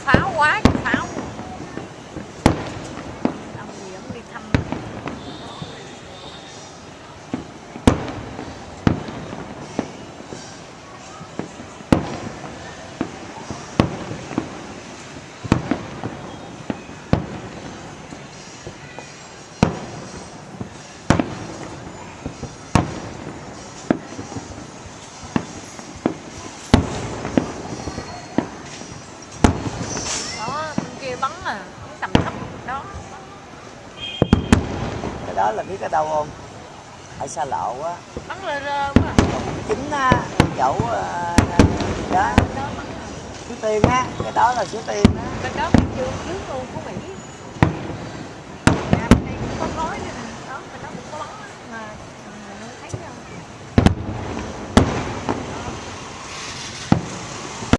pháo quá trời pháo. Ông gì ông đi thăm. Bắn à, bắn tầm thấp đó. Cái đó là biết ở đâu không? Ở xa lộ á. Bắn lơ rơ quá. Chính á, chỗ đó. Suối Tiên á, cái đó là Suối Tiên á. Bên đó Bình Dương trước luôn Phú Mỹ.